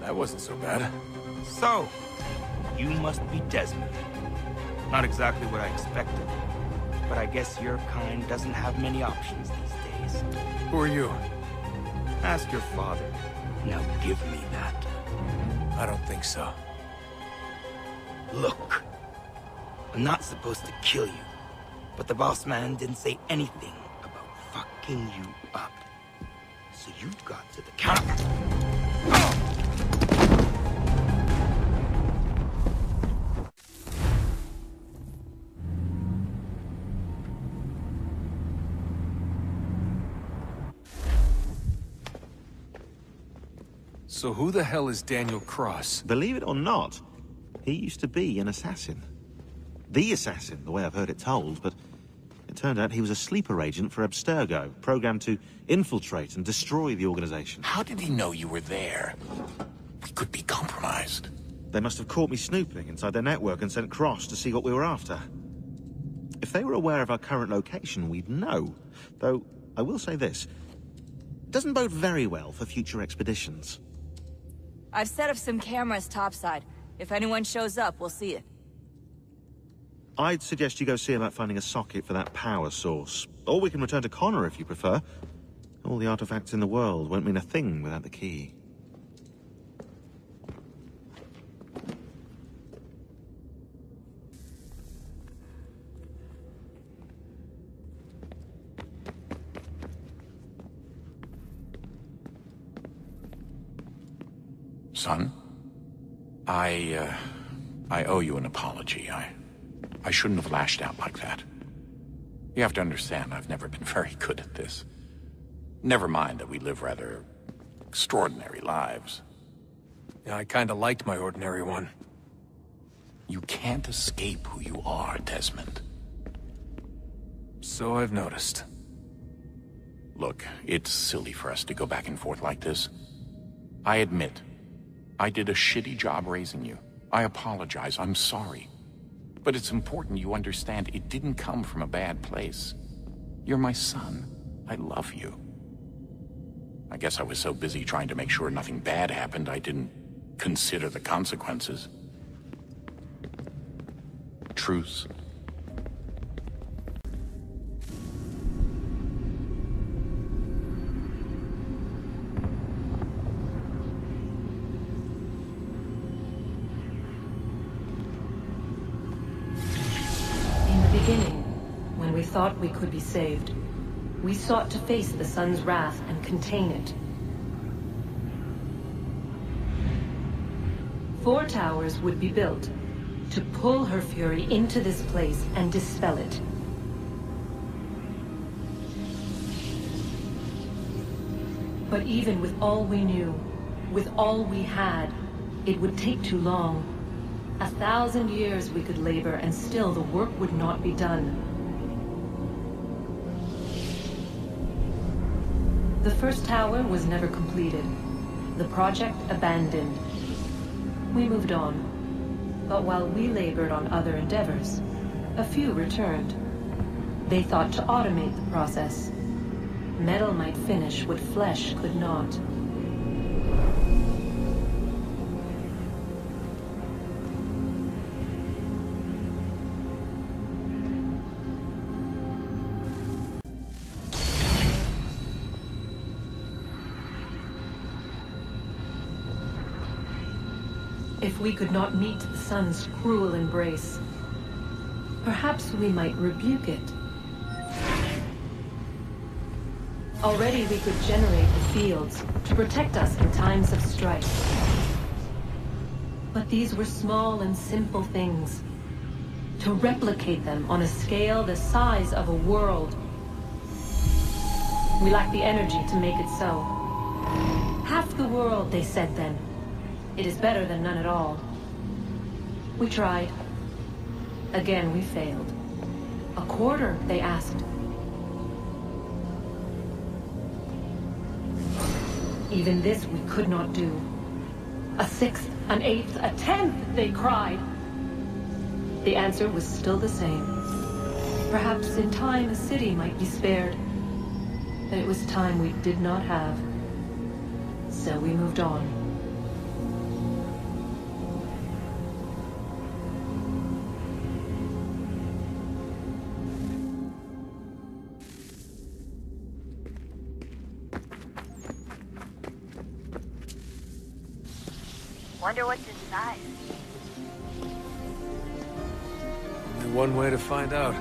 That wasn't so bad. So, you must be Desmond. Not exactly what I expected, but I guess your kind doesn't have many options these days. Who are you? Ask your father. Now give me that. I don't think so. Look, I'm not supposed to kill you, but the boss man didn't say anything about fucking you up. So you got to the counter. So who the hell is Daniel Cross? Believe it or not, he used to be an assassin. The assassin, the way I've heard it told, but it turned out he was a sleeper agent for Abstergo, programmed to infiltrate and destroy the organization. How did he know you were there? We could be compromised. They must have caught me snooping inside their network and sent Cross to see what we were after. If they were aware of our current location, we'd know. Though, I will say this. It doesn't bode very well for future expeditions. I've set up some cameras topside. If anyone shows up, we'll see it. I'd suggest you go see about finding a socket for that power source. Or we can return to Connor if you prefer. All the artifacts in the world won't mean a thing without the key. Son, I owe you an apology. I shouldn't have lashed out like that. You have to understand, I've never been very good at this. Never mind that we live rather extraordinary lives. Yeah, I kinda liked my ordinary one. You can't escape who you are, Desmond. So I've noticed. Look, it's silly for us to go back and forth like this. I admit, I did a shitty job raising you. I apologize, I'm sorry. But it's important you understand it didn't come from a bad place. You're my son. I love you. I guess I was so busy trying to make sure nothing bad happened, I didn't consider the consequences. Truce. When we thought we could be saved, we sought to face the sun's wrath and contain it. 4 towers would be built to pull her fury into this place and dispel it. But even with all we knew, with all we had, it would take too long. 1,000 years we could labor and still the work would not be done. The first tower was never completed. The project abandoned. We moved on. But while we labored on other endeavors, a few returned. They thought to automate the process. Metal might finish what flesh could not. If we could not meet the sun's cruel embrace, perhaps we might rebuke it. Already we could generate the fields to protect us in times of strife. But these were small and simple things. To replicate them on a scale the size of a world, we lack the energy to make it so. Half the world, they said then. It is better than none at all. We tried. Again, we failed. A quarter, they asked. Even this we could not do. A 1/6, an 1/8, a 1/10, they cried. The answer was still the same. Perhaps in time a city might be spared. But it was time we did not have. So we moved on. Wonder what's inside. Only one way to find out.